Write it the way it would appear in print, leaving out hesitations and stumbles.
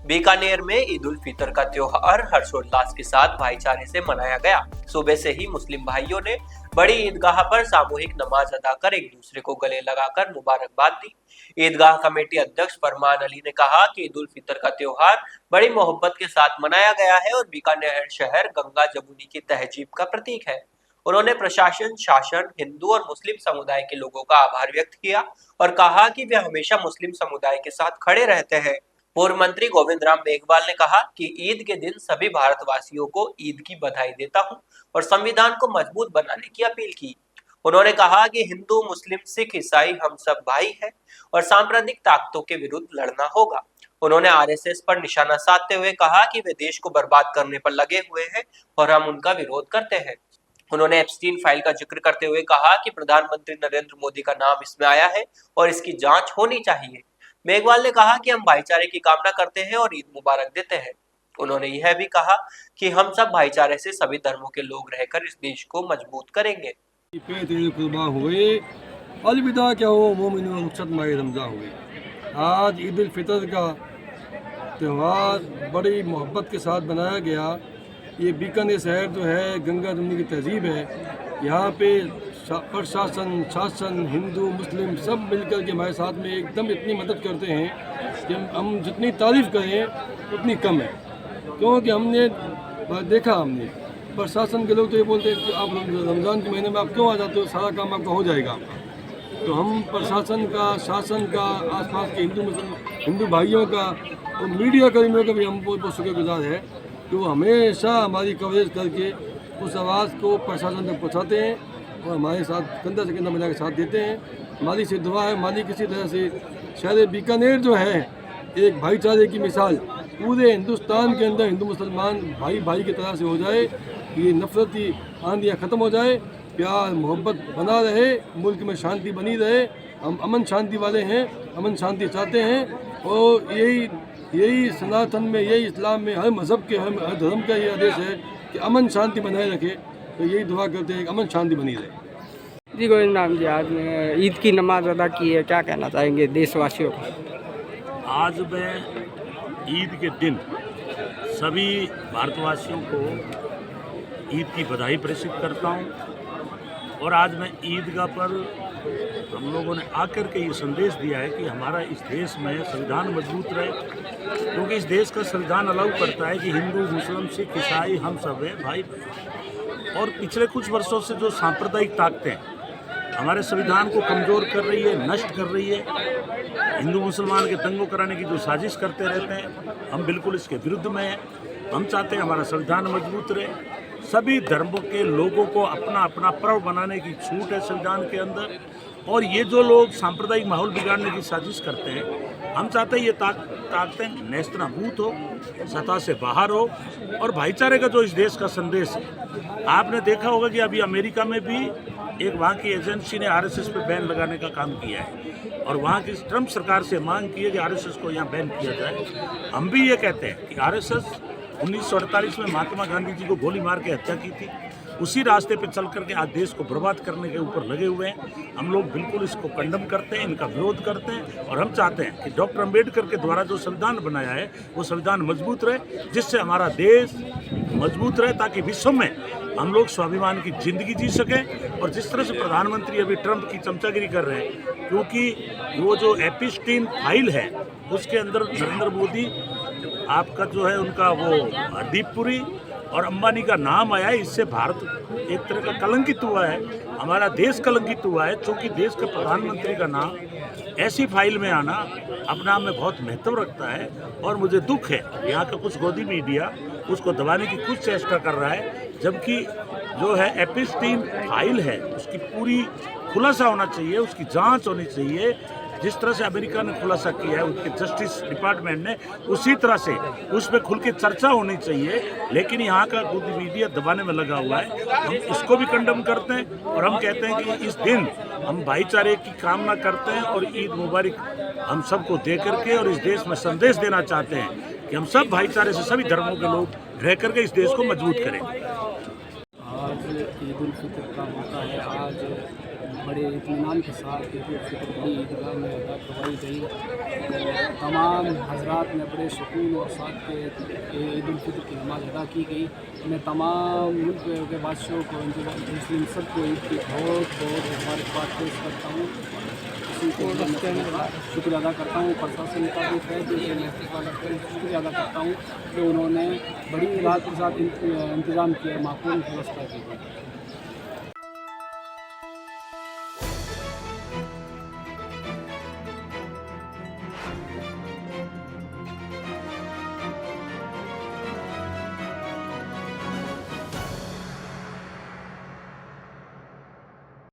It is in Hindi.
बीकानेर में ईद उल फितर का त्योहार हर्षोल्लास के साथ भाईचारे से मनाया गया। सुबह से ही मुस्लिम भाइयों ने बड़ी ईदगाह पर सामूहिक नमाज अदा कर एक दूसरे को गले लगाकर मुबारकबाद दी। ईदगाह कमेटी अध्यक्ष फरमान अली ने कहा कि ईद उल फितर का त्योहार बड़ी मोहब्बत के साथ मनाया गया है और बीकानेर शहर गंगा जमुनी की तहजीब का प्रतीक है। उन्होंने प्रशासन, शासन, हिंदू और मुस्लिम समुदाय के लोगों का आभार व्यक्त किया और कहा कि वे हमेशा मुस्लिम समुदाय के साथ खड़े रहते हैं। पूर्व मंत्री गोविंद राम मेघवाल ने कहा कि ईद के दिन सभी भारतवासियों को ईद की बधाई देता हूं और संविधान को मजबूत बनाने की अपील की। उन्होंने कहा कि हिंदू, मुस्लिम, सिख, ईसाई हम सब भाई हैं और सांप्रदायिक ताकतों के विरुद्ध लड़ना होगा। उन्होंने आरएसएस पर निशाना साधते हुए कहा कि वे देश को बर्बाद करने पर लगे हुए हैं और हम उनका विरोध करते हैं। उन्होंने एप्स्टीन फाइल का जिक्र करते हुए कहा कि प्रधानमंत्री नरेंद्र मोदी का नाम इसमें आया है और इसकी जांच होनी चाहिए। मेघवाल ने कहा कि हम भाईचारे की कामना करते हैं और ईद मुबारक देते हैं। उन्होंने यह भी कहा कि हम सब भाईचारे से सभी धर्मों के लोग रहकर इस देश को मजबूत करेंगे। अलविदा क्या हो मोमिन रमज़ान हुए। आज ईद उल फितर का त्यौहार बड़ी मोहब्बत के साथ बनाया गया। ये बीकानेर शहर जो है गंगा जमुनी की तहजीब है। यहाँ पे प्रशासन, शासन, हिंदू, मुस्लिम सब मिलकर के हमारे साथ में एकदम इतनी मदद करते हैं कि हम जितनी तारीफ़ करें उतनी कम है। क्योंकि हमने देखा, हमने प्रशासन के लोग तो ये बोलते हैं कि आप रमज़ान के महीने में आप क्यों आ जाते हो, सारा काम आपका हो जाएगा आपका। तो हम प्रशासन का, शासन का, आसपास के हिंदू भाइयों का और मीडिया कर्मियों का भी हम बहुत शुक्रगुजार है कि वो हमेशा हमारी कवरेज करके उस आवाज़ को प्रशासन तक पहुँचाते हैं और हमारे साथ कंधा से कंधा मिला के साथ देते हैं। माली से दुआ है, माली किसी तरह से शहर बीकानेर जो है एक भाईचारे की मिसाल पूरे हिंदुस्तान के अंदर हिंदू मुसलमान भाई भाई की तरह से हो जाए, ये नफरती आंधियाँ ख़त्म हो जाए, प्यार मोहब्बत बना रहे, मुल्क में शांति बनी रहे। हम अमन शांति वाले हैं, अमन शांति चाहते हैं और यही सनातन में, यही इस्लाम में, हर मज़हब के, हर धर्म का ये आदेश है कि अमन शांति बनाए रखे। तो यही दुआ करते हैं कि अमन शांति बनी रहे। जी गोविंद राम जी, आज ईद की नमाज अदा की है, क्या कहना चाहेंगे देशवासियों को? आज मैं ईद के दिन सभी भारतवासियों को ईद की बधाई प्रेषित करता हूं और आज मैं ईदगाह पर हम लोगों ने आकर के ये संदेश दिया है कि हमारा इस देश में संविधान मजबूत रहे, क्योंकि इस देश का संविधान अलाउ करता है कि हिंदू, मुस्लिम, सिख, ईसाई हम सब हैं भाई। और पिछले कुछ वर्षों से जो सांप्रदायिक ताकतें हमारे संविधान को कमज़ोर कर रही है, नष्ट कर रही है, हिंदू मुसलमान के दंगों कराने की जो साजिश करते रहते हैं, हम बिल्कुल इसके विरुद्ध में हैं। हम चाहते हैं हमारा संविधान मजबूत रहे, सभी धर्मों के लोगों को अपना अपना पर्व बनाने की छूट है संविधान के अंदर। और ये जो लोग सांप्रदायिक माहौल बिगाड़ने की साजिश करते हैं, हम चाहते हैं ये ताकतें नेस्तनाबूद हो, सत्ता से बाहर हो और भाईचारे का जो इस देश का संदेश है। आपने देखा होगा कि अभी अमेरिका में भी एक वहाँ की एजेंसी ने आरएसएस पे बैन लगाने का काम किया है और वहाँ की ट्रंप सरकार से मांग की है कि आरएसएस को यहाँ बैन किया जाए। हम भी ये कहते हैं कि आरएसएस 1948 में महात्मा गांधी जी को गोली मार के हत्या की थी, उसी रास्ते पे चल करके आज देश को बर्बाद करने के ऊपर लगे हुए हैं। हम लोग बिल्कुल इसको कंडम करते हैं, इनका विरोध करते हैं और हम चाहते हैं कि डॉक्टर अम्बेडकर के द्वारा जो संविधान बनाया है वो संविधान मजबूत रहे, जिससे हमारा देश मजबूत रहे, ताकि विश्व में हम लोग स्वाभिमान की ज़िंदगी जी सकें। और जिस तरह से प्रधानमंत्री अभी ट्रंप की चमचागिरी कर रहे हैं, क्योंकि वो जो एप्स्टीन फाइल है उसके अंदर नरेंद्र मोदी आपका जो है उनका वो दीपपुरी और अंबानी का नाम आया है, इससे भारत एक तरह का कलंकित हुआ है, हमारा देश कलंकित हुआ है। चूँकि देश का प्रधानमंत्री का नाम ऐसी फाइल में आना अपने आप में बहुत महत्व रखता है और मुझे दुख है यहाँ का कुछ गोदी मीडिया उसको दबाने की कुछ चेष्टा कर रहा है, जबकि जो है एप्स्टीन फाइल है उसकी पूरी खुलासा होना चाहिए, उसकी जांच होनी चाहिए। जिस तरह से अमेरिका ने खुलासा किया है उनके जस्टिस डिपार्टमेंट ने, उसी तरह से उस पर खुल के चर्चा होनी चाहिए। लेकिन यहाँ का गोदी मीडिया दबाने में लगा हुआ है, हम इसको भी कंडम करते हैं और हम कहते हैं कि इस दिन हम भाईचारे की कामना करते हैं और ईद मुबारक हम सबको दे करके और इस देश में संदेश देना चाहते हैं कि हम सब भाईचारे से सभी धर्मों के लोग रह करके इस देश को मजबूत करें। आज ईद उल फितर का मौका है, आज बड़ी बड़े इत्मीनान के साथ ईद उल फितर बड़ी ईदगाह में अदा करवाई गई। तो तमाम हजरात में बड़े सुकून और साथ के ईद उल फितर की नमाज़ अदा की गई। मैं तमाम मुल्क के वासियों को, मुस्लिम सबको ईद की बहुत बहुत मुबारकबाद पेश करता हूँ। इसी को शुक्रिया अदा करता हूँ। प्रशासन का भी है जो शुक्रिया अदा करता हूँ कि उन्होंने बड़ी रात के साथ इंतज़ाम किया, माकूल व्यवस्था की।